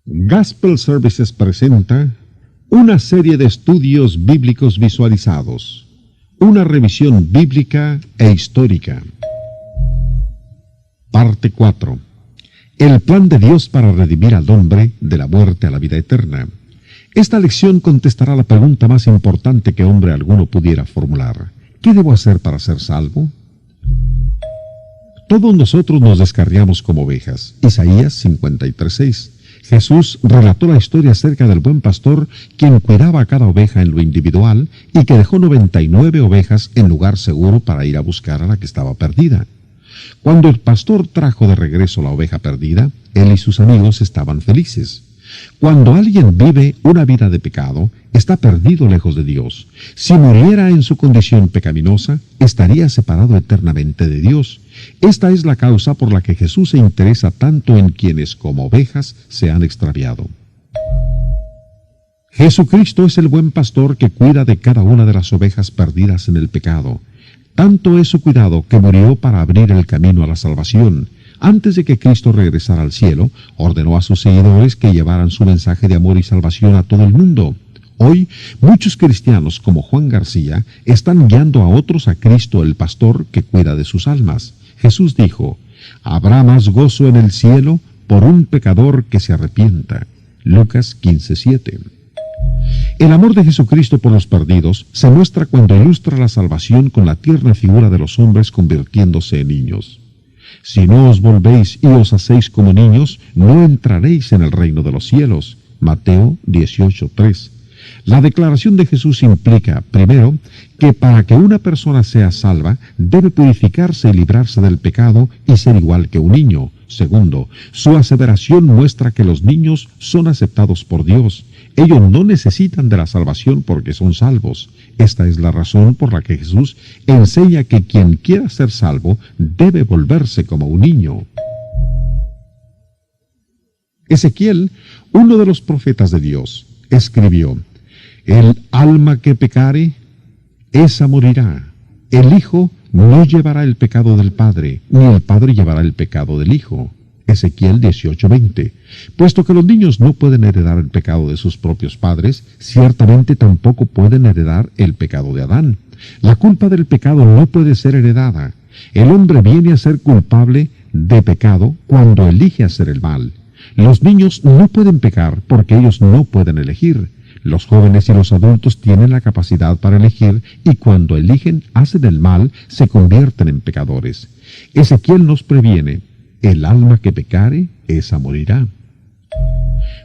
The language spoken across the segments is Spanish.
Gospel Services presenta una serie de estudios bíblicos visualizados, una revisión bíblica e histórica. Parte 4. El plan de Dios para redimir al hombre de la muerte a la vida eterna. Esta lección contestará la pregunta más importante que hombre alguno pudiera formular. ¿Qué debo hacer para ser salvo? Todos nosotros nos descarriamos como ovejas. Isaías 53:6. Jesús relató la historia acerca del buen pastor, quien cuidaba a cada oveja en lo individual y que dejó 99 ovejas en lugar seguro para ir a buscar a la que estaba perdida. Cuando el pastor trajo de regreso la oveja perdida, él y sus amigos estaban felices. Cuando alguien vive una vida de pecado, está perdido lejos de Dios. Si muriera en su condición pecaminosa, estaría separado eternamente de Dios. Esta es la causa por la que Jesús se interesa tanto en quienes como ovejas se han extraviado. Jesucristo es el buen pastor que cuida de cada una de las ovejas perdidas en el pecado. Tanto es su cuidado que murió para abrir el camino a la salvación. Antes de que Cristo regresara al cielo, ordenó a sus seguidores que llevaran su mensaje de amor y salvación a todo el mundo. Hoy, muchos cristianos como Juan García están guiando a otros a Cristo el pastor que cuida de sus almas. Jesús dijo: «Habrá más gozo en el cielo por un pecador que se arrepienta». Lucas 15:7. El amor de Jesucristo por los perdidos se muestra cuando ilustra la salvación con la tierna figura de los hombres convirtiéndose en niños. «Si no os volvéis y os hacéis como niños, no entraréis en el reino de los cielos». Mateo 18:3. La declaración de Jesús implica, primero, que para que una persona sea salva, debe purificarse y librarse del pecado y ser igual que un niño. Segundo, su aseveración muestra que los niños son aceptados por Dios. Ellos no necesitan de la salvación porque son salvos. Esta es la razón por la que Jesús enseña que quien quiera ser salvo debe volverse como un niño. Ezequiel, uno de los profetas de Dios, escribió: «El alma que pecare, esa morirá. El Hijo no llevará el pecado del Padre, ni el Padre llevará el pecado del Hijo». Ezequiel 18:20. Puesto que los niños no pueden heredar el pecado de sus propios padres, ciertamente tampoco pueden heredar el pecado de Adán. La culpa del pecado no puede ser heredada. El hombre viene a ser culpable de pecado cuando elige hacer el mal. Los niños no pueden pecar porque ellos no pueden elegir. Los jóvenes y los adultos tienen la capacidad para elegir y cuando eligen, hacen el mal, se convierten en pecadores. Ezequiel nos previene: «El alma que pecare, esa morirá».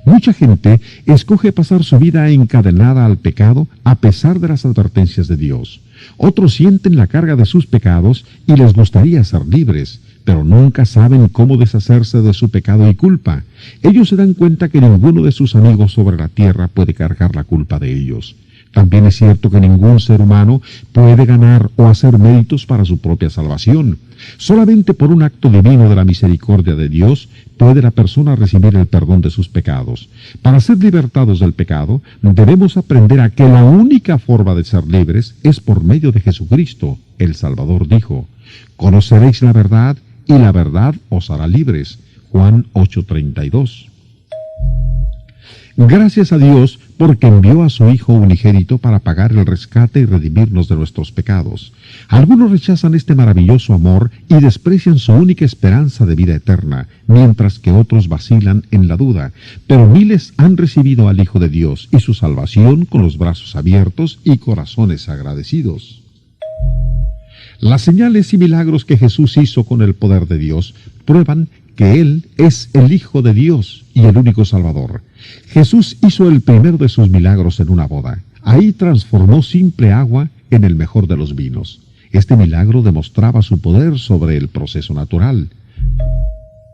Mucha gente escoge pasar su vida encadenada al pecado a pesar de las advertencias de Dios. Otros sienten la carga de sus pecados y les gustaría ser libres, pero nunca saben cómo deshacerse de su pecado y culpa. Ellos se dan cuenta que ninguno de sus amigos sobre la tierra puede cargar la culpa de ellos. También es cierto que ningún ser humano puede ganar o hacer méritos para su propia salvación. Solamente por un acto divino de la misericordia de Dios puede la persona recibir el perdón de sus pecados. Para ser libertados del pecado, debemos aprender a que la única forma de ser libres es por medio de Jesucristo. El Salvador dijo: «Conoceréis la verdad, y la verdad os hará libres». Juan 8:32. Gracias a Dios porque envió a su Hijo unigénito para pagar el rescate y redimirnos de nuestros pecados. Algunos rechazan este maravilloso amor y desprecian su única esperanza de vida eterna, mientras que otros vacilan en la duda. Pero miles han recibido al Hijo de Dios y su salvación con los brazos abiertos y corazones agradecidos. Las señales y milagros que Jesús hizo con el poder de Dios prueban que Él es el Hijo de Dios y el único Salvador. Jesús hizo el primero de sus milagros en una boda. Ahí transformó simple agua en el mejor de los vinos. Este milagro demostraba su poder sobre el proceso natural.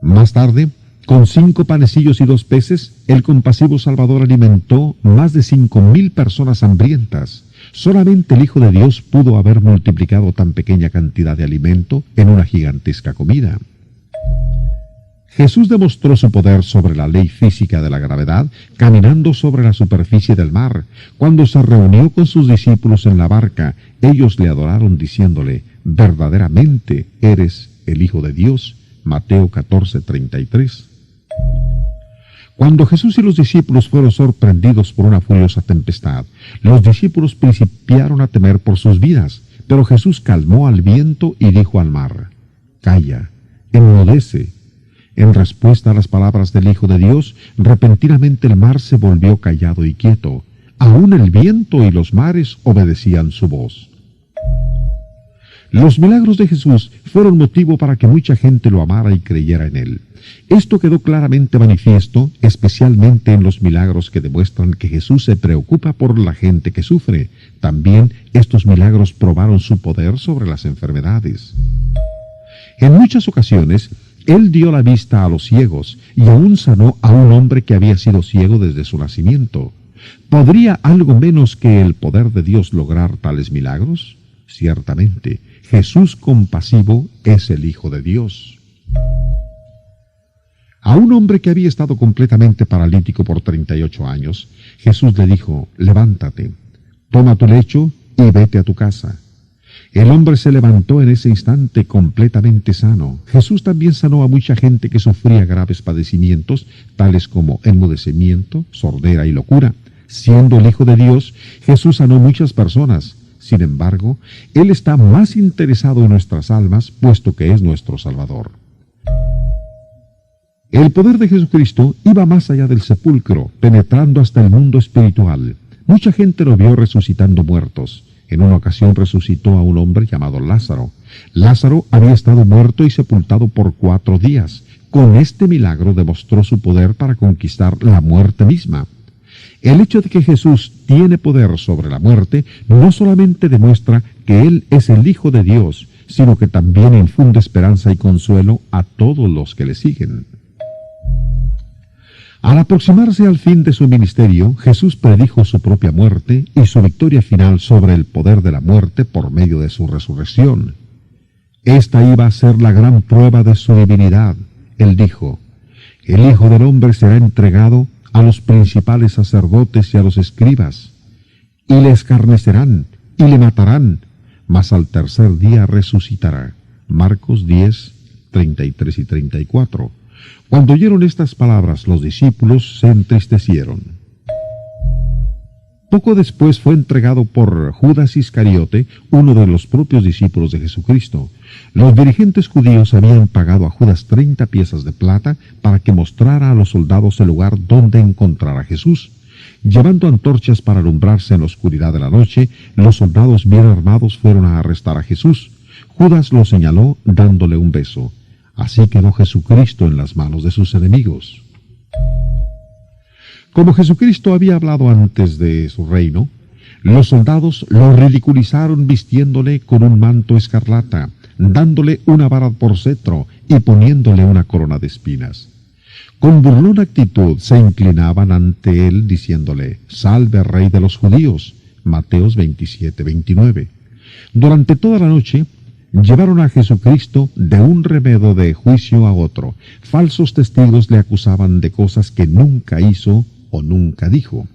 Más tarde, con 5 panecillos y 2 peces, el compasivo Salvador alimentó más de 5,000 personas hambrientas. Solamente el Hijo de Dios pudo haber multiplicado tan pequeña cantidad de alimento en una gigantesca comida. Jesús demostró su poder sobre la ley física de la gravedad caminando sobre la superficie del mar. Cuando se reunió con sus discípulos en la barca, ellos le adoraron diciéndole: «Verdaderamente eres el Hijo de Dios». Mateo 14:33. Cuando Jesús y los discípulos fueron sorprendidos por una furiosa tempestad, los discípulos principiaron a temer por sus vidas, pero Jesús calmó al viento y dijo al mar: «Calla, enmudece». En respuesta a las palabras del Hijo de Dios, repentinamente el mar se volvió callado y quieto. Aún el viento y los mares obedecían su voz. Los milagros de Jesús fueron motivo para que mucha gente lo amara y creyera en él. Esto quedó claramente manifiesto, especialmente en los milagros que demuestran que Jesús se preocupa por la gente que sufre. También estos milagros probaron su poder sobre las enfermedades. En muchas ocasiones, Él dio la vista a los ciegos y aún sanó a un hombre que había sido ciego desde su nacimiento. ¿Podría algo menos que el poder de Dios lograr tales milagros? Ciertamente, Jesús compasivo es el Hijo de Dios. A un hombre que había estado completamente paralítico por 38 años, Jesús le dijo: «Levántate, toma tu lecho y vete a tu casa». El hombre se levantó en ese instante completamente sano. Jesús también sanó a mucha gente que sufría graves padecimientos, tales como enmudecimiento, sordera y locura. Siendo el Hijo de Dios, Jesús sanó muchas personas. Sin embargo, Él está más interesado en nuestras almas, puesto que es nuestro Salvador. El poder de Jesucristo iba más allá del sepulcro, penetrando hasta el mundo espiritual. Mucha gente lo vio resucitando muertos. En una ocasión resucitó a un hombre llamado Lázaro. Lázaro había estado muerto y sepultado por 4 días. Con este milagro demostró su poder para conquistar la muerte misma. El hecho de que Jesús tiene poder sobre la muerte no solamente demuestra que Él es el Hijo de Dios, sino que también infunde esperanza y consuelo a todos los que le siguen. Al aproximarse al fin de su ministerio, Jesús predijo su propia muerte y su victoria final sobre el poder de la muerte por medio de su resurrección. Esta iba a ser la gran prueba de su divinidad. Él dijo: «El Hijo del Hombre será entregado a los principales sacerdotes y a los escribas, y le escarnecerán y le matarán, mas al tercer día resucitará». Marcos 10, 33 y 34. Cuando oyeron estas palabras, los discípulos se entristecieron. Poco después fue entregado por Judas Iscariote, uno de los propios discípulos de Jesucristo. Los dirigentes judíos habían pagado a Judas 30 piezas de plata para que mostrara a los soldados el lugar donde encontrar a Jesús. Llevando antorchas para alumbrarse en la oscuridad de la noche, los soldados bien armados fueron a arrestar a Jesús. Judas lo señaló dándole un beso. Así quedó Jesucristo en las manos de sus enemigos. Como Jesucristo había hablado antes de su reino, los soldados lo ridiculizaron vistiéndole con un manto escarlata, dándole una vara por cetro y poniéndole una corona de espinas. Con burlona actitud se inclinaban ante él diciéndole: «Salve, Rey de los judíos». Mateos 27, 29. Durante toda la noche llevaron a Jesucristo de un remedo de juicio a otro. Falsos testigos le acusaban de cosas que nunca hizo o nunca dijo.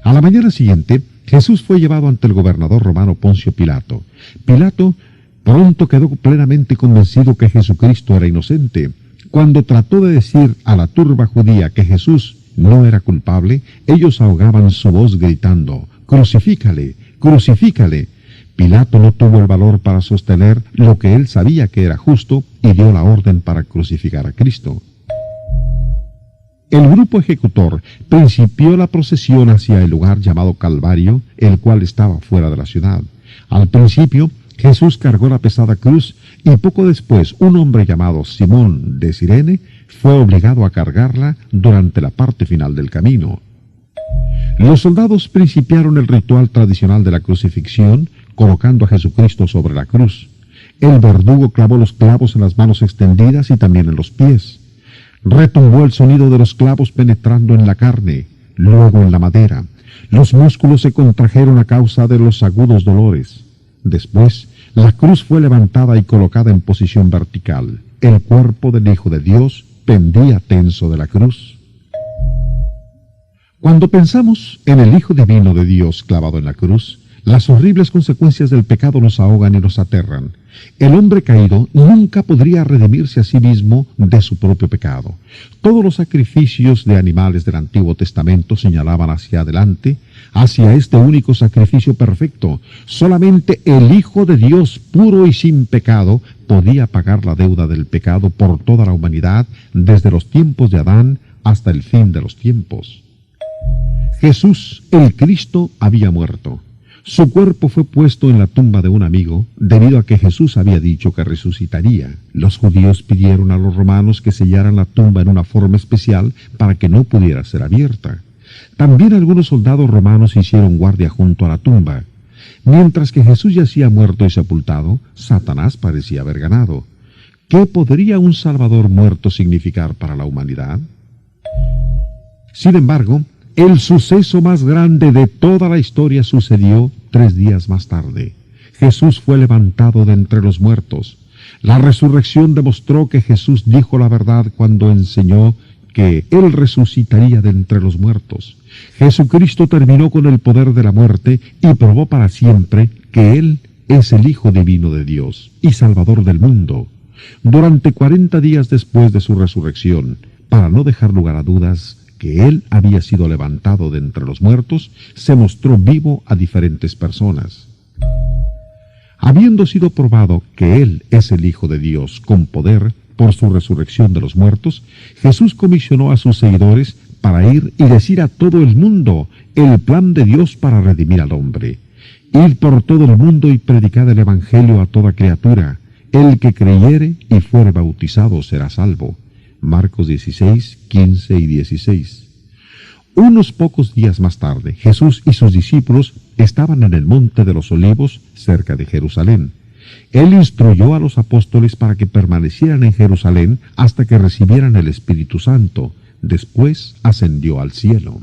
A la mañana siguiente, Jesús fue llevado ante el gobernador romano Poncio Pilato. Pilato pronto quedó plenamente convencido que Jesucristo era inocente. Cuando trató de decir a la turba judía que Jesús no era culpable, ellos ahogaban su voz gritando: «¡Crucifícale! ¡Crucifícale!». Pilato no tuvo el valor para sostener lo que él sabía que era justo y dio la orden para crucificar a Cristo. El grupo ejecutor principió la procesión hacia el lugar llamado Calvario, el cual estaba fuera de la ciudad. Al principio, Jesús cargó la pesada cruz y poco después un hombre llamado Simón de Cirene fue obligado a cargarla durante la parte final del camino. Los soldados principiaron el ritual tradicional de la crucifixión, colocando a Jesucristo sobre la cruz. El verdugo clavó los clavos en las manos extendidas y también en los pies. Retumbó el sonido de los clavos penetrando en la carne, luego en la madera. Los músculos se contrajeron a causa de los agudos dolores. Después, la cruz fue levantada y colocada en posición vertical. El cuerpo del Hijo de Dios pendía tenso de la cruz. Cuando pensamos en el Hijo Divino de Dios clavado en la cruz, las horribles consecuencias del pecado nos ahogan y nos aterran. El hombre caído nunca podría redimirse a sí mismo de su propio pecado. Todos los sacrificios de animales del Antiguo Testamento señalaban hacia adelante, hacia este único sacrificio perfecto. Solamente el Hijo de Dios, puro y sin pecado, podía pagar la deuda del pecado por toda la humanidad, desde los tiempos de Adán hasta el fin de los tiempos. Jesús, el Cristo, había muerto. Su cuerpo fue puesto en la tumba de un amigo, debido a que Jesús había dicho que resucitaría. Los judíos pidieron a los romanos que sellaran la tumba en una forma especial para que no pudiera ser abierta. También algunos soldados romanos hicieron guardia junto a la tumba. Mientras que Jesús yacía muerto y sepultado, Satanás parecía haber ganado. ¿Qué podría un Salvador muerto significar para la humanidad? Sin embargo, el suceso más grande de toda la historia sucedió 3 días más tarde. Jesús fue levantado de entre los muertos. La resurrección demostró que Jesús dijo la verdad cuando enseñó que Él resucitaría de entre los muertos. Jesucristo terminó con el poder de la muerte y probó para siempre que Él es el Hijo divino de Dios y Salvador del mundo. Durante 40 días después de su resurrección, para no dejar lugar a dudas, que Él había sido levantado de entre los muertos, se mostró vivo a diferentes personas. Habiendo sido probado que Él es el Hijo de Dios con poder por su resurrección de los muertos, Jesús comisionó a sus seguidores para ir y decir a todo el mundo el plan de Dios para redimir al hombre. Ir por todo el mundo y predicar el Evangelio a toda criatura. El que creyere y fuere bautizado será salvo. Marcos 16, 15 y 16. Unos pocos días más tarde, Jesús y sus discípulos estaban en el Monte de los Olivos, cerca de Jerusalén. Él instruyó a los apóstoles para que permanecieran en Jerusalén hasta que recibieran el Espíritu Santo. Después ascendió al cielo.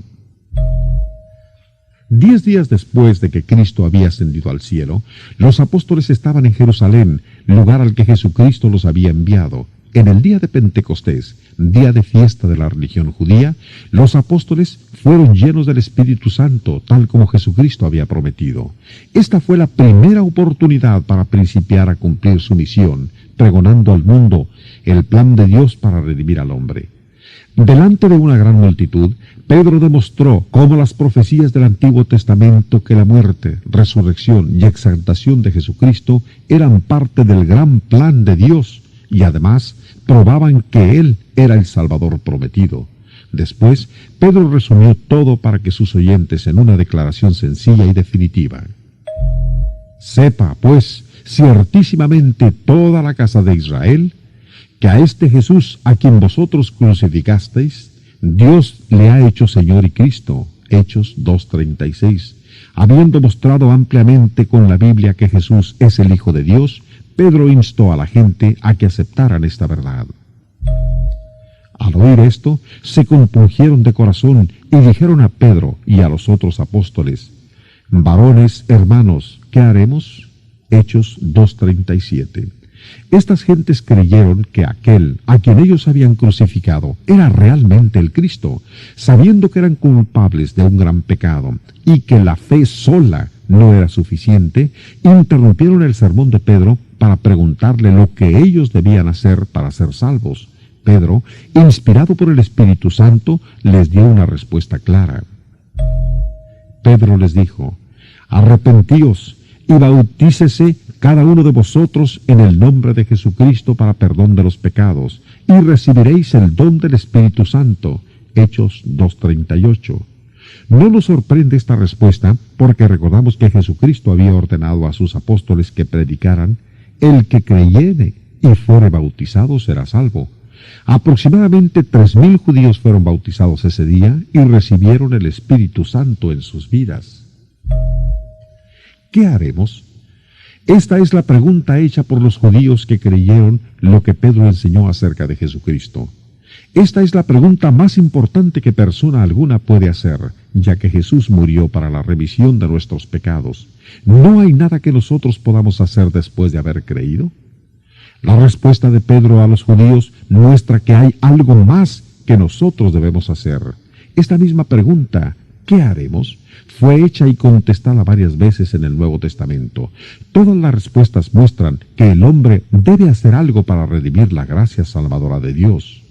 10 días después de que Cristo había ascendido al cielo, los apóstoles estaban en Jerusalén, lugar al que Jesucristo los había enviado. En el día de Pentecostés, día de fiesta de la religión judía, los apóstoles fueron llenos del Espíritu Santo, tal como Jesucristo había prometido. Esta fue la primera oportunidad para principiar a cumplir su misión, pregonando al mundo el plan de Dios para redimir al hombre. Delante de una gran multitud, Pedro demostró cómo las profecías del Antiguo Testamento que la muerte, resurrección y exaltación de Jesucristo eran parte del gran plan de Dios, y además probaban que Él era el Salvador prometido. Después, Pedro resumió todo para que sus oyentes en una declaración sencilla y definitiva. Sepa, pues, ciertísimamente toda la casa de Israel, que a este Jesús, a quien vosotros crucificasteis, Dios le ha hecho Señor y Cristo. Hechos 2:36. Habiendo mostrado ampliamente con la Biblia que Jesús es el Hijo de Dios, Pedro instó a la gente a que aceptaran esta verdad. Al oír esto, se compungieron de corazón y dijeron a Pedro y a los otros apóstoles: varones, hermanos, ¿qué haremos? Hechos 2:37. Estas gentes creyeron que aquel a quien ellos habían crucificado era realmente el Cristo, sabiendo que eran culpables de un gran pecado y que la fe sola no era suficiente. Interrumpieron el sermón de Pedro para preguntarle lo que ellos debían hacer para ser salvos. Pedro, inspirado por el Espíritu Santo, les dio una respuesta clara. Pedro les dijo: arrepentíos y bautícese cada uno de vosotros en el nombre de Jesucristo para perdón de los pecados, y recibiréis el don del Espíritu Santo. Hechos 2:38. No nos sorprende esta respuesta porque recordamos que Jesucristo había ordenado a sus apóstoles que predicaran: el que creyere y fuere bautizado será salvo. Aproximadamente 3,000 judíos fueron bautizados ese día y recibieron el Espíritu Santo en sus vidas. ¿Qué haremos? Esta es la pregunta hecha por los judíos que creyeron lo que Pedro enseñó acerca de Jesucristo. Esta es la pregunta más importante que persona alguna puede hacer, ya que Jesús murió para la remisión de nuestros pecados. ¿No hay nada que nosotros podamos hacer después de haber creído? La respuesta de Pedro a los judíos muestra que hay algo más que nosotros debemos hacer. Esta misma pregunta: ¿Qué haremos? Fue hecha y contestada varias veces en el Nuevo Testamento. Todas las respuestas muestran que el hombre debe hacer algo para redimir la gracia salvadora de Dios.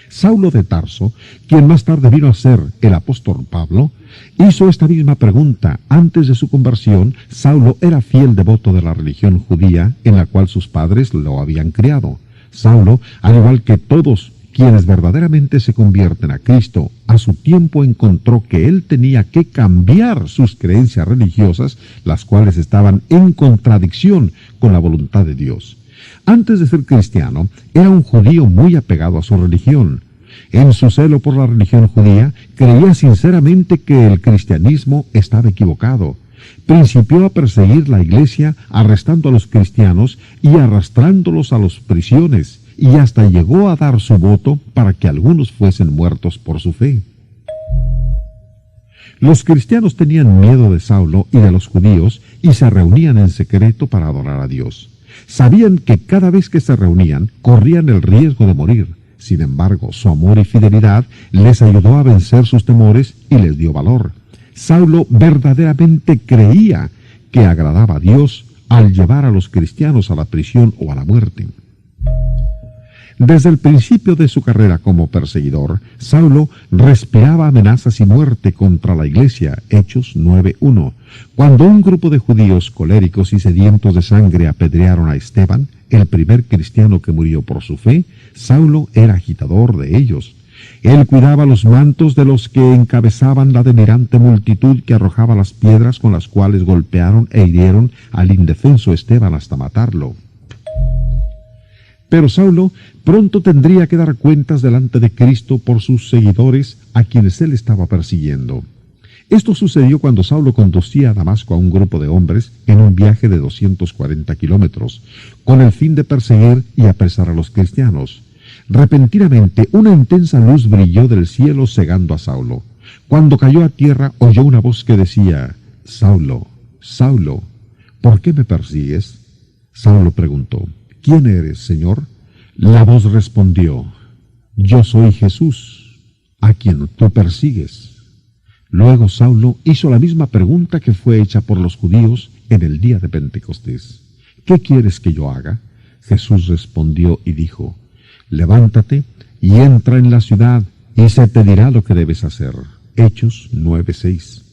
Saulo de Tarso, quien más tarde vino a ser el apóstol Pablo, hizo esta misma pregunta. Antes de su conversión, Saulo era fiel devoto de la religión judía en la cual sus padres lo habían criado. Saulo, al igual que todos quienes verdaderamente se convierten a Cristo, a su tiempo encontró que él tenía que cambiar sus creencias religiosas, las cuales estaban en contradicción con la voluntad de Dios. Antes de ser cristiano, era un judío muy apegado a su religión. En su celo por la religión judía, creía sinceramente que el cristianismo estaba equivocado. Principió a perseguir la iglesia, arrestando a los cristianos y arrastrándolos a las prisiones, y hasta llegó a dar su voto para que algunos fuesen muertos por su fe. Los cristianos tenían miedo de Saulo y de los judíos y se reunían en secreto para adorar a Dios. Sabían que cada vez que se reunían, corrían el riesgo de morir. Sin embargo, su amor y fidelidad les ayudó a vencer sus temores y les dio valor. Saulo verdaderamente creía que agradaba a Dios al llevar a los cristianos a la prisión o a la muerte. Desde el principio de su carrera como perseguidor, Saulo respiraba amenazas y muerte contra la iglesia, Hechos 9:1. Cuando un grupo de judíos coléricos y sedientos de sangre apedrearon a Esteban, el primer cristiano que murió por su fe, Saulo era agitador de ellos. Él cuidaba los mantos de los que encabezaban la delirante multitud que arrojaba las piedras con las cuales golpearon e hirieron al indefenso Esteban hasta matarlo. Pero Saulo pronto tendría que dar cuentas delante de Cristo por sus seguidores a quienes él estaba persiguiendo. Esto sucedió cuando Saulo conducía a Damasco a un grupo de hombres en un viaje de 240 kilómetros, con el fin de perseguir y apresar a los cristianos. Repentinamente, una intensa luz brilló del cielo cegando a Saulo. Cuando cayó a tierra, oyó una voz que decía: «Saulo, Saulo, ¿por qué me persigues?» Saulo preguntó: «¿Quién eres, Señor?» La voz respondió: «Yo soy Jesús, a quien tú persigues». Luego Saulo hizo la misma pregunta que fue hecha por los judíos en el día de Pentecostés: «¿Qué quieres que yo haga?» Jesús respondió y dijo: «Levántate y entra en la ciudad, y se te dirá lo que debes hacer». Hechos 9:6.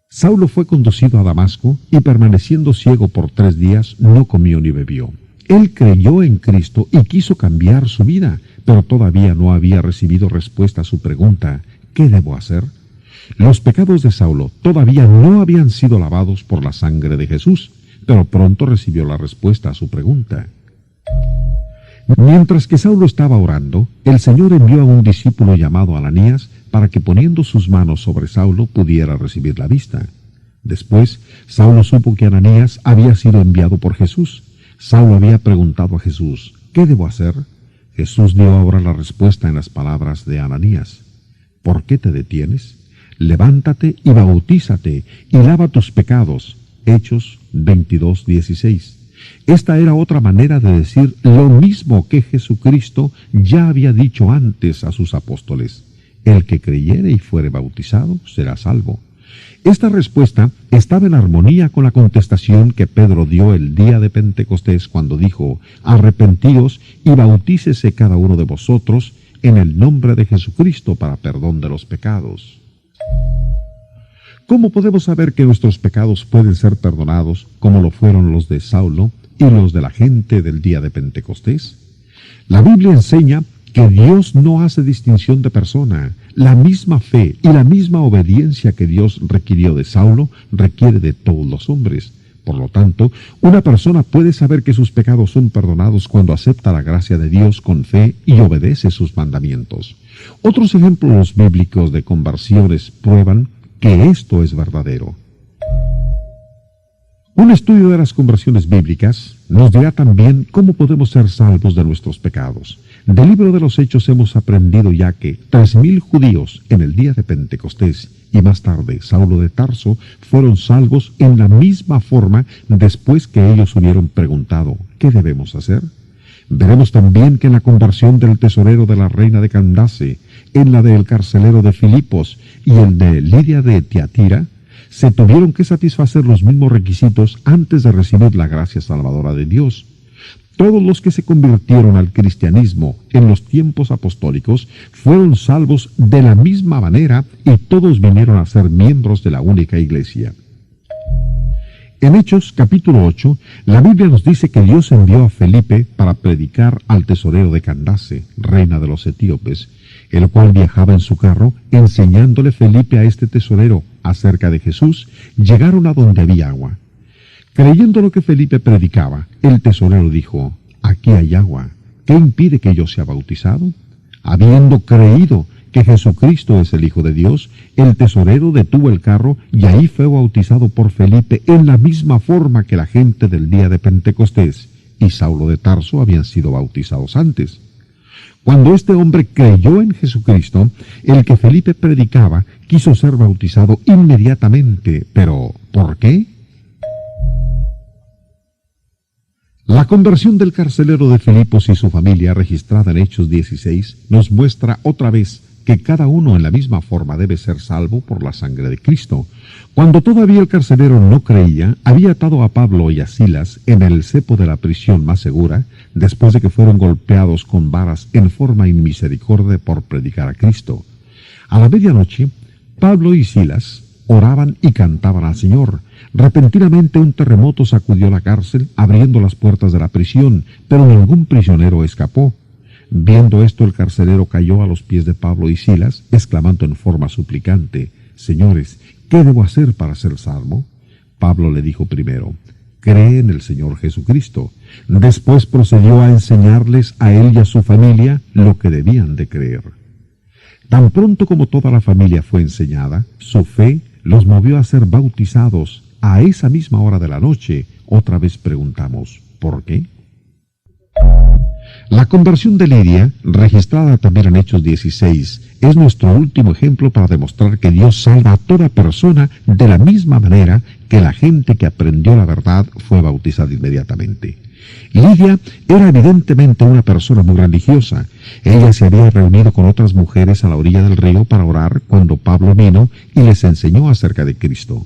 Saulo fue conducido a Damasco y, permaneciendo ciego por 3 días, no comió ni bebió. Él creyó en Cristo y quiso cambiar su vida, pero todavía no había recibido respuesta a su pregunta: ¿qué debo hacer? Los pecados de Saulo todavía no habían sido lavados por la sangre de Jesús, pero pronto recibió la respuesta a su pregunta. Mientras que Saulo estaba orando, el Señor envió a un discípulo llamado Ananías para que, poniendo sus manos sobre Saulo, pudiera recibir la vista. Después, Saulo supo que Ananías había sido enviado por Jesús. Saulo había preguntado a Jesús: ¿qué debo hacer? Jesús dio ahora la respuesta en las palabras de Ananías: ¿por qué te detienes? Levántate y bautízate y lava tus pecados. Hechos 22:16. Esta era otra manera de decir lo mismo que Jesucristo ya había dicho antes a sus apóstoles: el que creyere y fuere bautizado será salvo. Esta respuesta estaba en armonía con la contestación que Pedro dio el día de Pentecostés cuando dijo: arrepentíos y bautícese cada uno de vosotros en el nombre de Jesucristo para perdón de los pecados. ¿Cómo podemos saber que nuestros pecados pueden ser perdonados como lo fueron los de Saulo y los de la gente del día de Pentecostés? La Biblia enseña que Dios no hace distinción de persona. La misma fe y la misma obediencia que Dios requirió de Saulo requiere de todos los hombres. Por lo tanto, una persona puede saber que sus pecados son perdonados cuando acepta la gracia de Dios con fe y obedece sus mandamientos. Otros ejemplos bíblicos de conversiones prueban que esto es verdadero. Un estudio de las conversiones bíblicas nos dirá también cómo podemos ser salvos de nuestros pecados. Del libro de los Hechos hemos aprendido ya que 3,000 judíos en el día de Pentecostés y más tarde Saulo de Tarso fueron salvos en la misma forma después que ellos hubieron preguntado: ¿qué debemos hacer? Veremos también que en la conversión del tesorero de la reina de Candace, en la del carcelero de Filipos y el de Lidia de Tiatira, se tuvieron que satisfacer los mismos requisitos antes de recibir la gracia salvadora de Dios. Todos los que se convirtieron al cristianismo en los tiempos apostólicos fueron salvos de la misma manera y todos vinieron a ser miembros de la única iglesia. En Hechos capítulo 8, la Biblia nos dice que Dios envió a Felipe para predicar al tesorero de Candace, reina de los etíopes, el cual viajaba en su carro, enseñándole Felipe a este tesorero acerca de Jesús. Llegaron a donde había agua. Creyendo lo que Felipe predicaba, el tesorero dijo: «Aquí hay agua, ¿qué impide que yo sea bautizado?». Habiendo creído que Jesucristo es el Hijo de Dios, el tesorero detuvo el carro y ahí fue bautizado por Felipe en la misma forma que la gente del día de Pentecostés y Saulo de Tarso habían sido bautizados antes. Cuando este hombre creyó en Jesucristo, el que Felipe predicaba quiso ser bautizado inmediatamente. ¿Pero por qué? La conversión del carcelero de Filipos y su familia, registrada en Hechos 16, nos muestra otra vez que cada uno en la misma forma debe ser salvo por la sangre de Cristo. Cuando todavía el carcelero no creía, había atado a Pablo y a Silas en el cepo de la prisión más segura, después de que fueron golpeados con varas en forma inmisericordia por predicar a Cristo. A la medianoche, Pablo y Silas oraban y cantaban al Señor. Repentinamente un terremoto sacudió la cárcel, abriendo las puertas de la prisión, pero ningún prisionero escapó. Viendo esto, el carcelero cayó a los pies de Pablo y Silas, exclamando en forma suplicante: «Señores, ¿qué debo hacer para ser salvo?». Pablo le dijo primero: «Cree en el Señor Jesucristo». Después procedió a enseñarles a él y a su familia lo que debían de creer. Tan pronto como toda la familia fue enseñada, su fe los movió a ser bautizados a esa misma hora de la noche. Otra vez preguntamos: ¿por qué? La conversión de Lidia, registrada también en Hechos 16, es nuestro último ejemplo para demostrar que Dios salva a toda persona de la misma manera que la gente que aprendió la verdad fue bautizada inmediatamente. Lidia era evidentemente una persona muy religiosa. Ella se había reunido con otras mujeres a la orilla del río para orar cuando Pablo vino y les enseñó acerca de Cristo.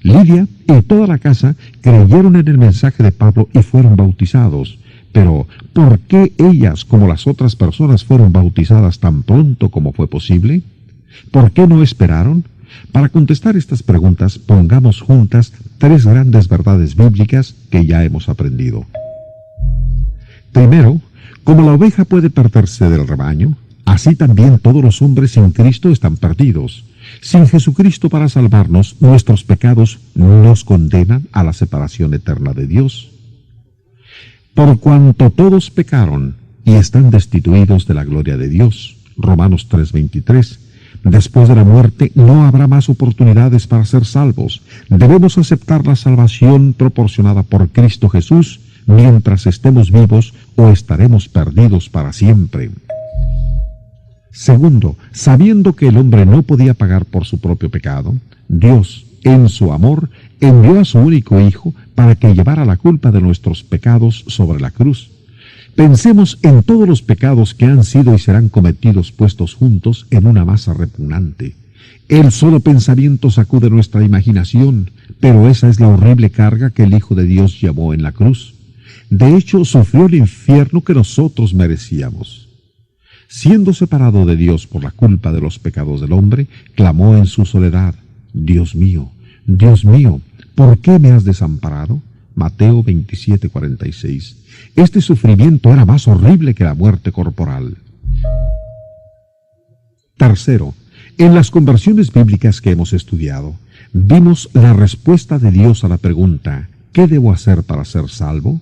Lidia y toda la casa creyeron en el mensaje de Pablo y fueron bautizados. Pero, ¿por qué ellas, como las otras personas, fueron bautizadas tan pronto como fue posible? ¿Por qué no esperaron? Para contestar estas preguntas, pongamos juntas tres grandes verdades bíblicas que ya hemos aprendido. Primero, como la oveja puede perderse del rebaño, así también todos los hombres sin Cristo están perdidos. Sin Jesucristo para salvarnos, nuestros pecados nos condenan a la separación eterna de Dios. Por cuanto todos pecaron y están destituidos de la gloria de Dios. Romanos 3:23. Después de la muerte no habrá más oportunidades para ser salvos. Debemos aceptar la salvación proporcionada por Cristo Jesús mientras estemos vivos o estaremos perdidos para siempre. Segundo, sabiendo que el hombre no podía pagar por su propio pecado, Dios, en su amor, envió a su único Hijo para que llevara la culpa de nuestros pecados sobre la cruz. Pensemos en todos los pecados que han sido y serán cometidos puestos juntos en una masa repugnante. El solo pensamiento sacude nuestra imaginación, pero esa es la horrible carga que el Hijo de Dios llevó en la cruz. De hecho, sufrió el infierno que nosotros merecíamos. Siendo separado de Dios por la culpa de los pecados del hombre, clamó en su soledad: Dios mío, ¿por qué me has desamparado? Mateo 27:46. Este sufrimiento era más horrible que la muerte corporal. Tercero, en las conversiones bíblicas que hemos estudiado, vimos la respuesta de Dios a la pregunta: ¿qué debo hacer para ser salvo?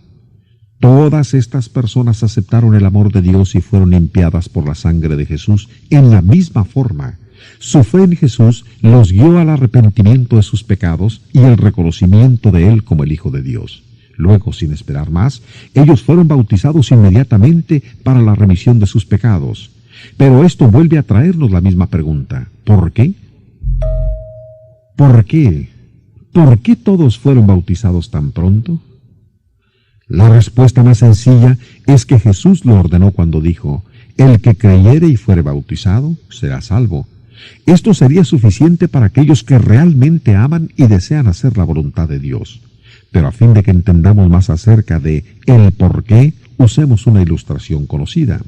Todas estas personas aceptaron el amor de Dios y fueron limpiadas por la sangre de Jesús en la misma forma. Su fe en Jesús los guió al arrepentimiento de sus pecados y el reconocimiento de Él como el Hijo de Dios. Luego, sin esperar más, ellos fueron bautizados inmediatamente para la remisión de sus pecados. Pero esto vuelve a traernos la misma pregunta: ¿por qué? ¿Por qué? ¿Por qué todos fueron bautizados tan pronto? La respuesta más sencilla es que Jesús lo ordenó cuando dijo: el que creyere y fuere bautizado será salvo. Esto sería suficiente para aquellos que realmente aman y desean hacer la voluntad de Dios. Pero a fin de que entendamos más acerca de el por qué, usemos una ilustración conocida.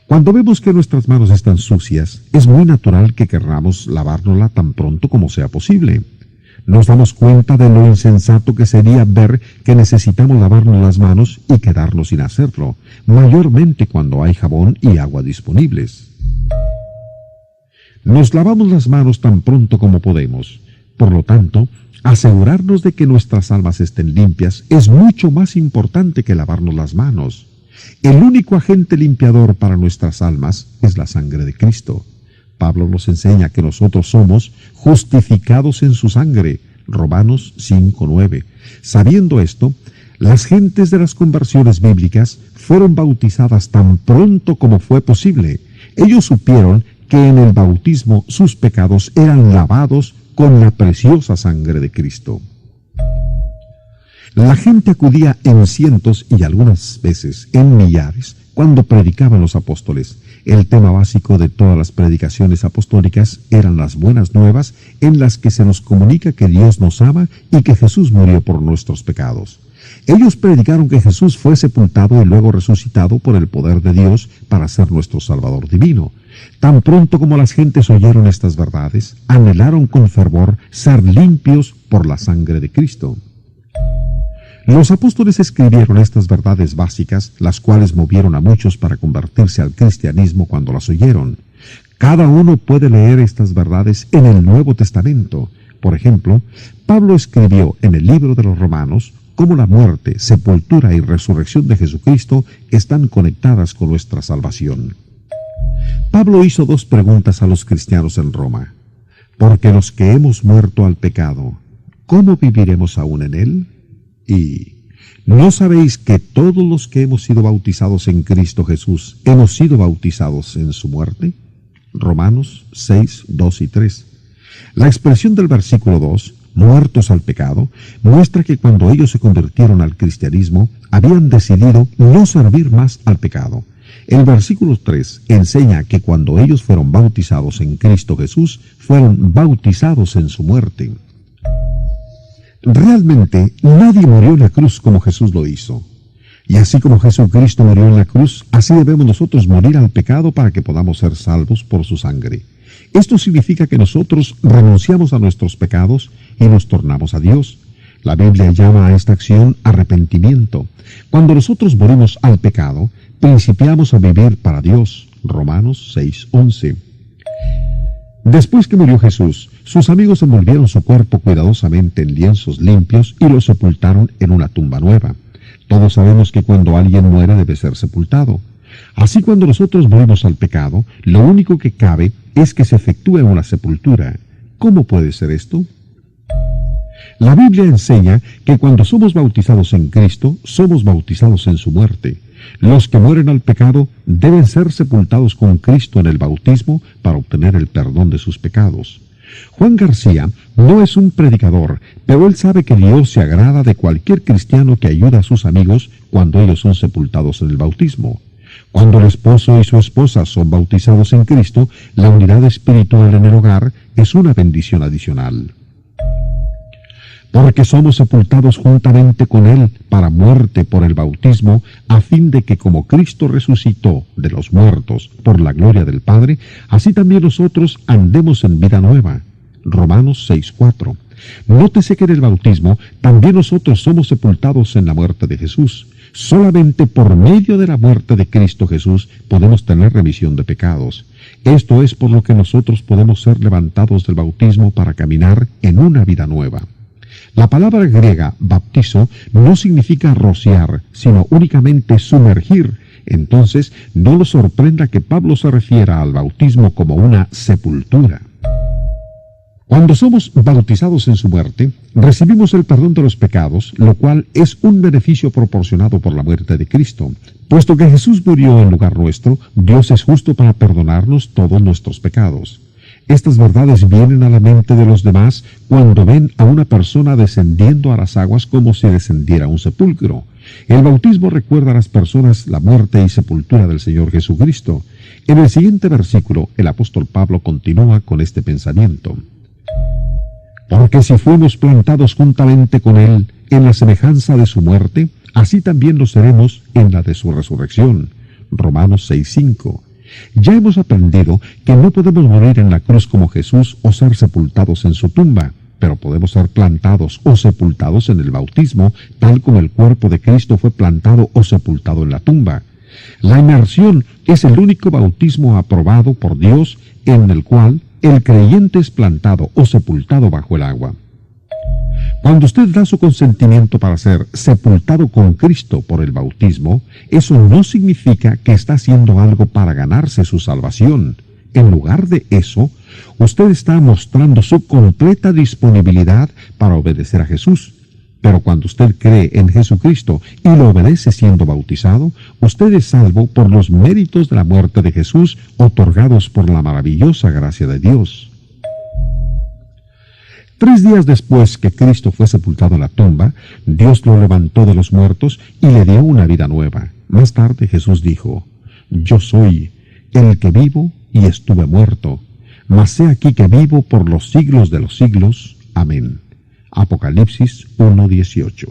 Cuando vemos que nuestras manos están sucias, es muy natural que querramos lavárnosla tan pronto como sea posible. Nos damos cuenta de lo insensato que sería ver que necesitamos lavarnos las manos y quedarnos sin hacerlo, mayormente cuando hay jabón y agua disponibles. Nos lavamos las manos tan pronto como podemos. Por lo tanto, asegurarnos de que nuestras almas estén limpias es mucho más importante que lavarnos las manos. El único agente limpiador para nuestras almas es la sangre de Cristo. Pablo nos enseña que nosotros somos justificados en su sangre, Romanos 5:9. Sabiendo esto, las gentes de las conversiones bíblicas fueron bautizadas tan pronto como fue posible. Ellos supieron que en el bautismo sus pecados eran lavados con la preciosa sangre de Cristo. La gente acudía en cientos y algunas veces en millares cuando predicaban los apóstoles. El tema básico de todas las predicaciones apostólicas eran las buenas nuevas en las que se nos comunica que Dios nos ama y que Jesús murió por nuestros pecados. Ellos predicaron que Jesús fue sepultado y luego resucitado por el poder de Dios para ser nuestro Salvador divino. Tan pronto como las gentes oyeron estas verdades, anhelaron con fervor ser limpios por la sangre de Cristo. Los apóstoles escribieron estas verdades básicas, las cuales movieron a muchos para convertirse al cristianismo cuando las oyeron. Cada uno puede leer estas verdades en el Nuevo Testamento. Por ejemplo, Pablo escribió en el libro de los Romanos cómo la muerte, sepultura y resurrección de Jesucristo están conectadas con nuestra salvación. Pablo hizo dos preguntas a los cristianos en Roma. Porque los que hemos muerto al pecado, ¿cómo viviremos aún en él? Y ¿no sabéis que todos los que hemos sido bautizados en Cristo Jesús hemos sido bautizados en su muerte? Romanos 6, 2 y 3. La expresión del versículo 2, muertos al pecado, muestra que cuando ellos se convirtieron al cristianismo, habían decidido no servir más al pecado. El versículo 3 enseña que cuando ellos fueron bautizados en Cristo Jesús, fueron bautizados en su muerte. Realmente, nadie murió en la cruz como Jesús lo hizo. Y así como Jesucristo murió en la cruz, así debemos nosotros morir al pecado para que podamos ser salvos por su sangre. Esto significa que nosotros renunciamos a nuestros pecados y nos tornamos a Dios. La Biblia llama a esta acción arrepentimiento. Cuando nosotros morimos al pecado, principiamos a vivir para Dios. Romanos 6:11. Después que murió Jesús, sus amigos envolvieron su cuerpo cuidadosamente en lienzos limpios y lo sepultaron en una tumba nueva. Todos sabemos que cuando alguien muere debe ser sepultado. Así cuando nosotros morimos al pecado, lo único que cabe es que se efectúe una sepultura. ¿Cómo puede ser esto? La Biblia enseña que cuando somos bautizados en Cristo, somos bautizados en su muerte. Los que mueren al pecado deben ser sepultados con Cristo en el bautismo para obtener el perdón de sus pecados. Juan García no es un predicador, pero él sabe que Dios se agrada de cualquier cristiano que ayuda a sus amigos cuando ellos son sepultados en el bautismo. Cuando el esposo y su esposa son bautizados en Cristo, la unidad espiritual en el hogar es una bendición adicional. Porque somos sepultados juntamente con Él para muerte por el bautismo, a fin de que como Cristo resucitó de los muertos por la gloria del Padre, así también nosotros andemos en vida nueva. Romanos 6:4. Nótese que en el bautismo también nosotros somos sepultados en la muerte de Jesús. Solamente por medio de la muerte de Cristo Jesús podemos tener remisión de pecados. Esto es por lo que nosotros podemos ser levantados del bautismo para caminar en una vida nueva. La palabra griega baptizo no significa rociar, sino únicamente sumergir. Entonces, no lo sorprenda que Pablo se refiera al bautismo como una sepultura. Cuando somos bautizados en su muerte, recibimos el perdón de los pecados, lo cual es un beneficio proporcionado por la muerte de Cristo. Puesto que Jesús murió en lugar nuestro, Dios es justo para perdonarnos todos nuestros pecados. Estas verdades vienen a la mente de los demás cuando ven a una persona descendiendo a las aguas como si descendiera a un sepulcro. El bautismo recuerda a las personas la muerte y sepultura del Señor Jesucristo. En el siguiente versículo, el apóstol Pablo continúa con este pensamiento. Porque si fuimos plantados juntamente con Él en la semejanza de su muerte, así también lo seremos en la de su resurrección. Romanos 6:5. Ya hemos aprendido que no podemos morir en la cruz como Jesús o ser sepultados en su tumba, pero podemos ser plantados o sepultados en el bautismo, tal como el cuerpo de Cristo fue plantado o sepultado en la tumba. La inmersión es el único bautismo aprobado por Dios en el cual el creyente es plantado o sepultado bajo el agua. Cuando usted da su consentimiento para ser sepultado con Cristo por el bautismo, eso no significa que está haciendo algo para ganarse su salvación. En lugar de eso, usted está mostrando su completa disponibilidad para obedecer a Jesús. Pero cuando usted cree en Jesucristo y lo obedece siendo bautizado, usted es salvo por los méritos de la muerte de Jesús otorgados por la maravillosa gracia de Dios. 3 días después que Cristo fue sepultado en la tumba, Dios lo levantó de los muertos y le dio una vida nueva. Más tarde Jesús dijo, «Yo soy el que vivo y estuve muerto, mas he aquí que vivo por los siglos de los siglos. Amén». Apocalipsis 1:18.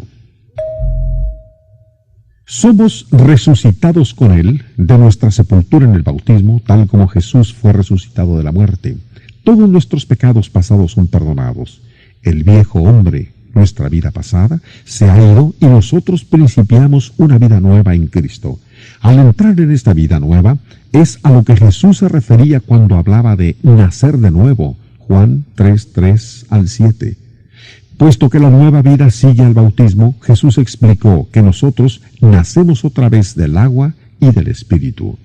Somos resucitados con Él de nuestra sepultura en el bautismo, tal como Jesús fue resucitado de la muerte. Todos nuestros pecados pasados son perdonados. El viejo hombre, nuestra vida pasada, se ha ido y nosotros principiamos una vida nueva en Cristo. Al entrar en esta vida nueva, es a lo que Jesús se refería cuando hablaba de nacer de nuevo. Juan 3:3-7. Puesto que la nueva vida sigue al bautismo, Jesús explicó que nosotros nacemos otra vez del agua y del Espíritu.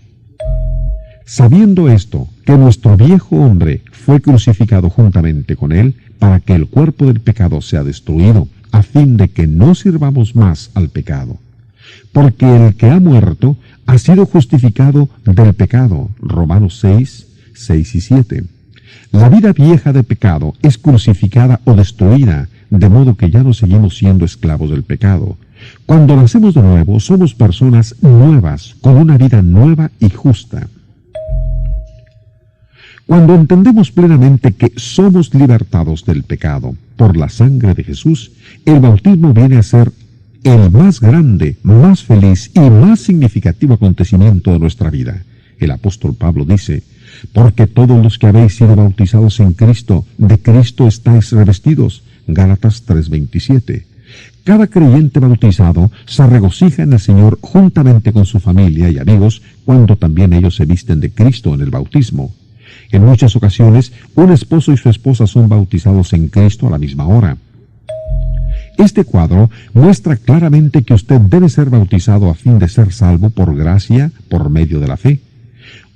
Sabiendo esto, que nuestro viejo hombre fue crucificado juntamente con él para que el cuerpo del pecado sea destruido, a fin de que no sirvamos más al pecado. Porque el que ha muerto ha sido justificado del pecado. Romanos 6:6-7. La vida vieja de pecado es crucificada o destruida, de modo que ya no seguimos siendo esclavos del pecado. Cuando nacemos de nuevo, somos personas nuevas, con una vida nueva y justa. Cuando entendemos plenamente que somos libertados del pecado por la sangre de Jesús, el bautismo viene a ser el más grande, más feliz y más significativo acontecimiento de nuestra vida. El apóstol Pablo dice, «Porque todos los que habéis sido bautizados en Cristo, de Cristo estáis revestidos». Gálatas 3:27. Cada creyente bautizado se regocija en el Señor juntamente con su familia y amigos cuando también ellos se visten de Cristo en el bautismo. En muchas ocasiones, un esposo y su esposa son bautizados en Cristo a la misma hora. Este cuadro muestra claramente que usted debe ser bautizado a fin de ser salvo por gracia por medio de la fe.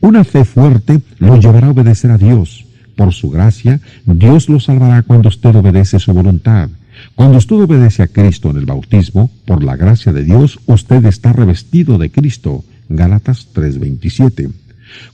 Una fe fuerte lo llevará a obedecer a Dios. Por su gracia, Dios lo salvará cuando usted obedece su voluntad. Cuando usted obedece a Cristo en el bautismo, por la gracia de Dios, usted está revestido de Cristo. Gálatas 3:27.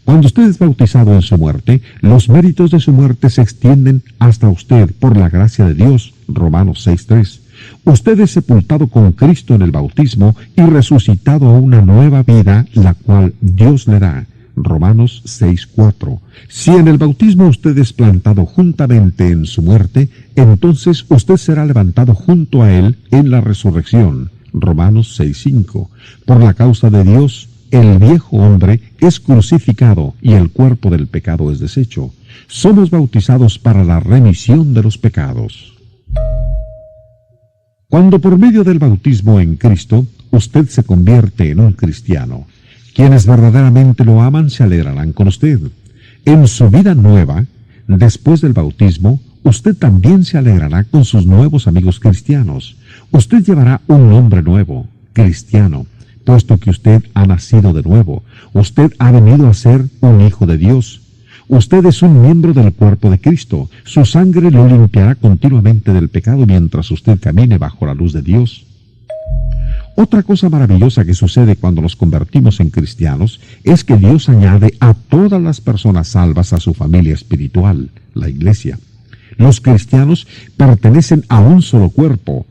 Cuando usted es bautizado en su muerte, los méritos de su muerte se extienden hasta usted por la gracia de Dios. Romanos 6:3. Usted es sepultado con Cristo en el bautismo y resucitado a una nueva vida, la cual Dios le da. Romanos 6:4. Si en el bautismo usted es plantado juntamente en su muerte, entonces usted será levantado junto a Él en la resurrección. Romanos 6:5. Por la causa de Dios, el viejo hombre es crucificado y el cuerpo del pecado es deshecho. Somos bautizados para la remisión de los pecados. Cuando por medio del bautismo en Cristo, usted se convierte en un cristiano, quienes verdaderamente lo aman se alegrarán con usted. En su vida nueva, después del bautismo, usted también se alegrará con sus nuevos amigos cristianos. Usted llevará un nombre nuevo, cristiano, puesto que usted ha nacido de nuevo. Usted ha venido a ser un hijo de Dios. Usted es un miembro del cuerpo de Cristo. Su sangre lo limpiará continuamente del pecado mientras usted camine bajo la luz de Dios. Otra cosa maravillosa que sucede cuando nos convertimos en cristianos es que Dios añade a todas las personas salvas a su familia espiritual, la iglesia. Los cristianos pertenecen a un solo cuerpo.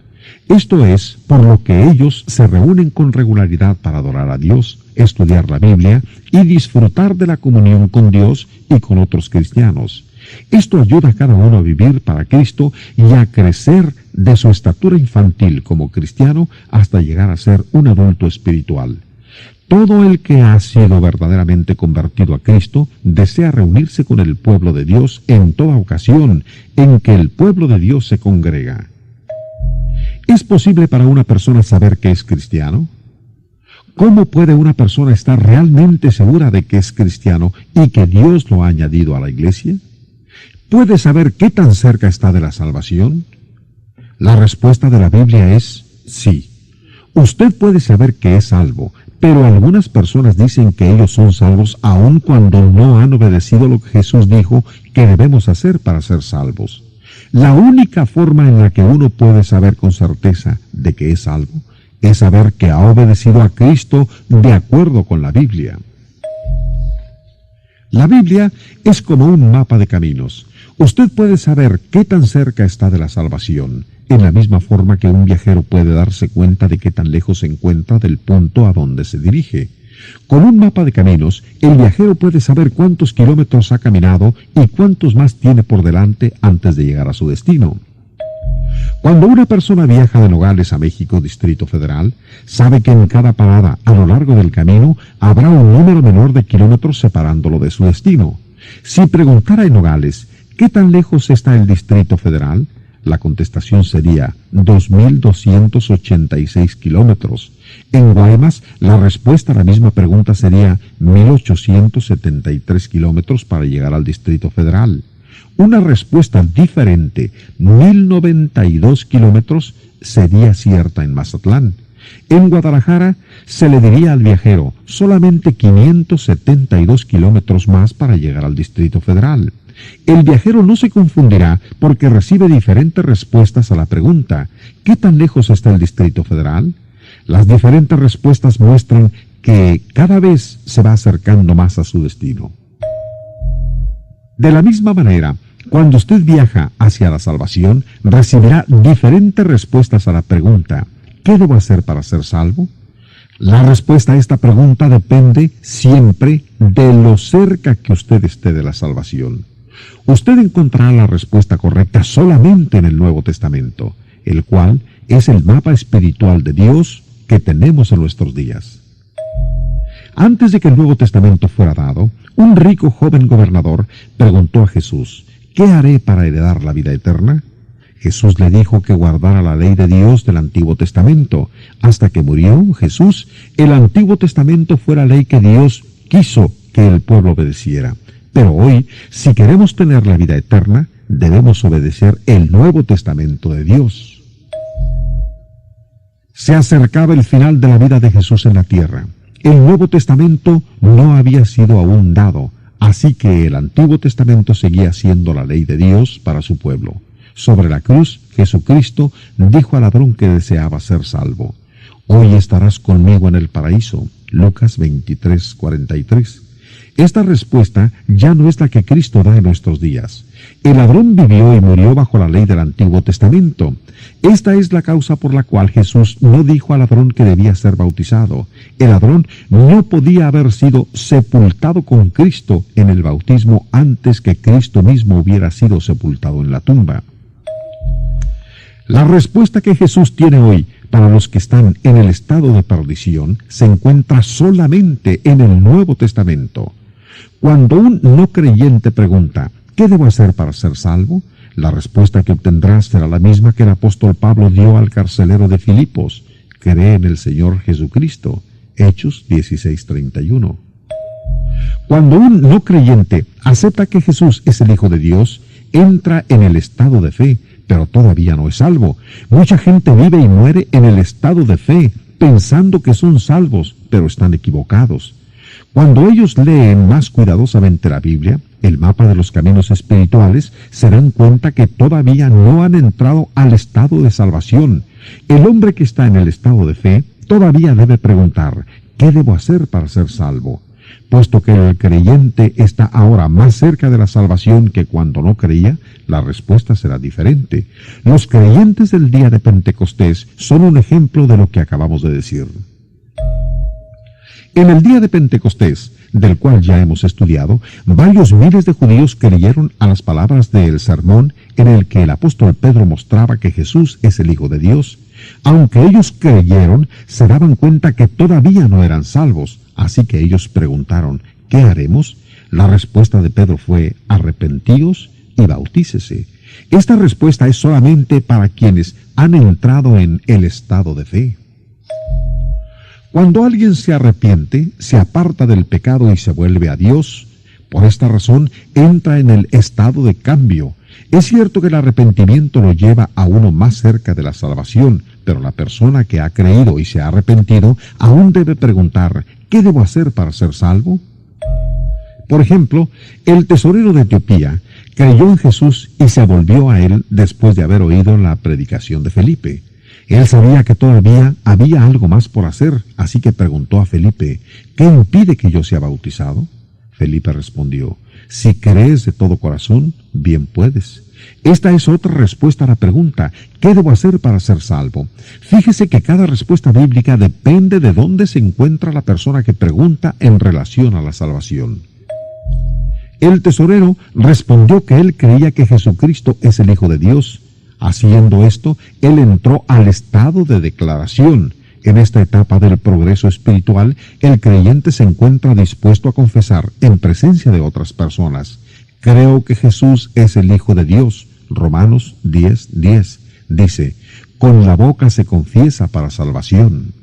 Esto es por lo que ellos se reúnen con regularidad para adorar a Dios, estudiar la Biblia y disfrutar de la comunión con Dios y con otros cristianos. Esto ayuda a cada uno a vivir para Cristo y a crecer de su estatura infantil como cristiano hasta llegar a ser un adulto espiritual. Todo el que ha sido verdaderamente convertido a Cristo desea reunirse con el pueblo de Dios en toda ocasión en que el pueblo de Dios se congrega. ¿Es posible para una persona saber que es cristiano? ¿Cómo puede una persona estar realmente segura de que es cristiano y que Dios lo ha añadido a la iglesia? ¿Puede saber qué tan cerca está de la salvación? La respuesta de la Biblia es sí. Usted puede saber que es salvo, pero algunas personas dicen que ellos son salvos aun cuando no han obedecido lo que Jesús dijo que debemos hacer para ser salvos. La única forma en la que uno puede saber con certeza de que es salvo es saber que ha obedecido a Cristo de acuerdo con la Biblia. La Biblia es como un mapa de caminos. Usted puede saber qué tan cerca está de la salvación, en la misma forma que un viajero puede darse cuenta de qué tan lejos se encuentra del punto a donde se dirige. Con un mapa de caminos, el viajero puede saber cuántos kilómetros ha caminado y cuántos más tiene por delante antes de llegar a su destino. Cuando una persona viaja de Nogales a México, Distrito Federal, sabe que en cada parada a lo largo del camino habrá un número menor de kilómetros separándolo de su destino. Si preguntara en Nogales, ¿qué tan lejos está el Distrito Federal?, la contestación sería 2.286 kilómetros. En Guaymas, la respuesta a la misma pregunta sería 1.873 kilómetros para llegar al Distrito Federal. Una respuesta diferente, 1.092 kilómetros, sería cierta en Mazatlán. En Guadalajara, se le diría al viajero solamente 572 kilómetros más para llegar al Distrito Federal. El viajero no se confundirá porque recibe diferentes respuestas a la pregunta ¿qué tan lejos está el Distrito Federal? Las diferentes respuestas muestran que cada vez se va acercando más a su destino. De la misma manera, cuando usted viaja hacia la salvación, recibirá diferentes respuestas a la pregunta ¿qué debo hacer para ser salvo? La respuesta a esta pregunta depende siempre de lo cerca que usted esté de la salvación. Usted encontrará la respuesta correcta solamente en el Nuevo Testamento, el cual es el mapa espiritual de Dios que tenemos en nuestros días. Antes de que el Nuevo Testamento fuera dado, un rico joven gobernador preguntó a Jesús, ¿qué haré para heredar la vida eterna? Jesús le dijo que guardara la ley de Dios del Antiguo Testamento. Hasta que murió Jesús, el Antiguo Testamento fue la ley que Dios quiso que el pueblo obedeciera. Pero hoy, si queremos tener la vida eterna, debemos obedecer el Nuevo Testamento de Dios. Se acercaba el final de la vida de Jesús en la tierra. El Nuevo Testamento no había sido aún dado, así que el Antiguo Testamento seguía siendo la ley de Dios para su pueblo. Sobre la cruz, Jesucristo dijo al ladrón que deseaba ser salvo, «Hoy estarás conmigo en el paraíso». Lucas 23:43. Esta respuesta ya no es la que Cristo da en nuestros días. El ladrón vivió y murió bajo la ley del Antiguo Testamento. Esta es la causa por la cual Jesús no dijo al ladrón que debía ser bautizado. El ladrón no podía haber sido sepultado con Cristo en el bautismo antes que Cristo mismo hubiera sido sepultado en la tumba. La respuesta que Jesús tiene hoy para los que están en el estado de perdición se encuentra solamente en el Nuevo Testamento. Cuando un no creyente pregunta, ¿qué debo hacer para ser salvo?, la respuesta que obtendrás será la misma que el apóstol Pablo dio al carcelero de Filipos: cree en el Señor Jesucristo. Hechos 16:31. Cuando un no creyente acepta que Jesús es el Hijo de Dios, entra en el estado de fe, pero todavía no es salvo. Mucha gente vive y muere en el estado de fe, pensando que son salvos, pero están equivocados. Cuando ellos leen más cuidadosamente la Biblia, el mapa de los caminos espirituales, se dan cuenta que todavía no han entrado al estado de salvación. El hombre que está en el estado de fe todavía debe preguntar, ¿qué debo hacer para ser salvo? Puesto que el creyente está ahora más cerca de la salvación que cuando no creía, la respuesta será diferente. Los creyentes del día de Pentecostés son un ejemplo de lo que acabamos de decir. En el día de Pentecostés, del cual ya hemos estudiado, varios miles de judíos creyeron a las palabras del sermón en el que el apóstol Pedro mostraba que Jesús es el Hijo de Dios. Aunque ellos creyeron, se daban cuenta que todavía no eran salvos, así que ellos preguntaron, ¿qué haremos? La respuesta de Pedro fue, arrepentíos y bautícese. Esta respuesta es solamente para quienes han entrado en el estado de fe. Cuando alguien se arrepiente, se aparta del pecado y se vuelve a Dios. Por esta razón, entra en el estado de cambio. Es cierto que el arrepentimiento lo lleva a uno más cerca de la salvación, pero la persona que ha creído y se ha arrepentido aún debe preguntar, ¿qué debo hacer para ser salvo? Por ejemplo, el tesorero de Etiopía creyó en Jesús y se volvió a él después de haber oído la predicación de Felipe. Él sabía que todavía había algo más por hacer, así que preguntó a Felipe, ¿qué impide que yo sea bautizado? Felipe respondió, si crees de todo corazón, bien puedes. Esta es otra respuesta a la pregunta, ¿qué debo hacer para ser salvo? Fíjese que cada respuesta bíblica depende de dónde se encuentra la persona que pregunta en relación a la salvación. El tesorero respondió que él creía que Jesucristo es el Hijo de Dios. Haciendo esto, él entró al estado de declaración. En esta etapa del progreso espiritual, el creyente se encuentra dispuesto a confesar en presencia de otras personas. Creo que Jesús es el Hijo de Dios. Romanos 10:10 dice, con la boca se confiesa para salvación.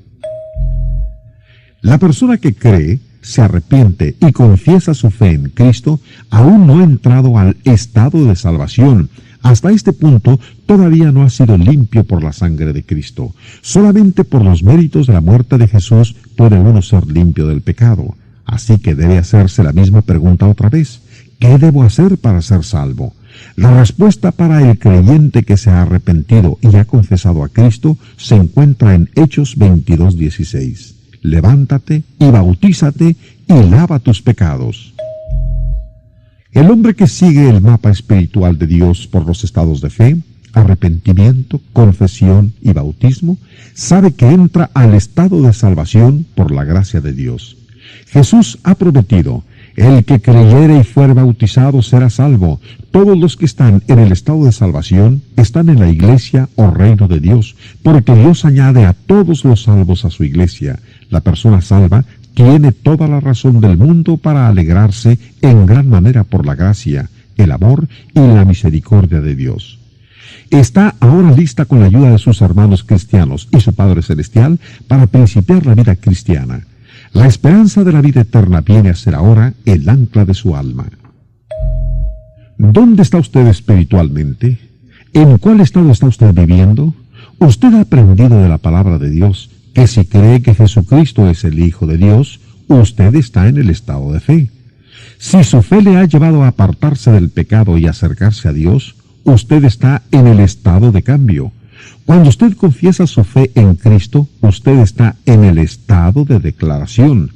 La persona que cree, se arrepiente y confiesa su fe en Cristo, aún no ha entrado al estado de salvación. Hasta este punto todavía no ha sido limpio por la sangre de Cristo. Solamente por los méritos de la muerte de Jesús puede uno ser limpio del pecado. Así que debe hacerse la misma pregunta otra vez. ¿Qué debo hacer para ser salvo? La respuesta para el creyente que se ha arrepentido y ha confesado a Cristo se encuentra en Hechos 22:16. Levántate y bautízate y lava tus pecados. El hombre que sigue el mapa espiritual de Dios por los estados de fe, arrepentimiento, confesión y bautismo, sabe que entra al estado de salvación por la gracia de Dios. Jesús ha prometido, el que creyere y fuere bautizado será salvo. Todos los que están en el estado de salvación están en la iglesia o reino de Dios, porque Dios añade a todos los salvos a su iglesia. La persona salva tiene toda la razón del mundo para alegrarse en gran manera por la gracia, el amor y la misericordia de Dios. Está ahora lista con la ayuda de sus hermanos cristianos y su Padre Celestial para principiar la vida cristiana. La esperanza de la vida eterna viene a ser ahora el ancla de su alma. ¿Dónde está usted espiritualmente? ¿En cuál estado está usted viviendo? Usted ha aprendido de la palabra de Dios que si cree que Jesucristo es el Hijo de Dios, usted está en el estado de fe. Si su fe le ha llevado a apartarse del pecado y acercarse a Dios, usted está en el estado de cambio. Cuando usted confiesa su fe en Cristo, usted está en el estado de declaración.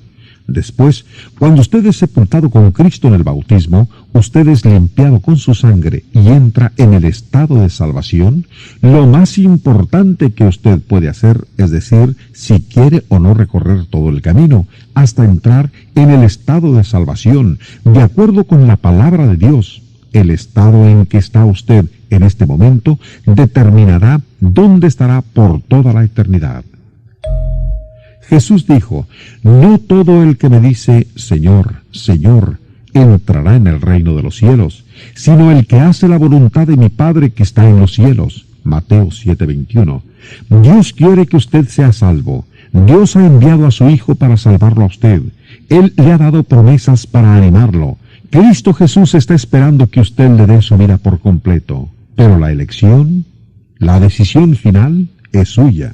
Después, cuando usted es sepultado con Cristo en el bautismo, usted es limpiado con su sangre y entra en el estado de salvación. Lo más importante que usted puede hacer es decir si quiere o no recorrer todo el camino, hasta entrar en el estado de salvación, de acuerdo con la palabra de Dios. El estado en que está usted en este momento determinará dónde estará por toda la eternidad. Jesús dijo, no todo el que me dice, Señor, Señor, entrará en el reino de los cielos, sino el que hace la voluntad de mi Padre que está en los cielos. Mateo 7:21. Dios quiere que usted sea salvo. Dios ha enviado a su Hijo para salvarlo a usted. Él le ha dado promesas para animarlo. Cristo Jesús está esperando que usted le dé su vida por completo. Pero la elección, la decisión final es suya.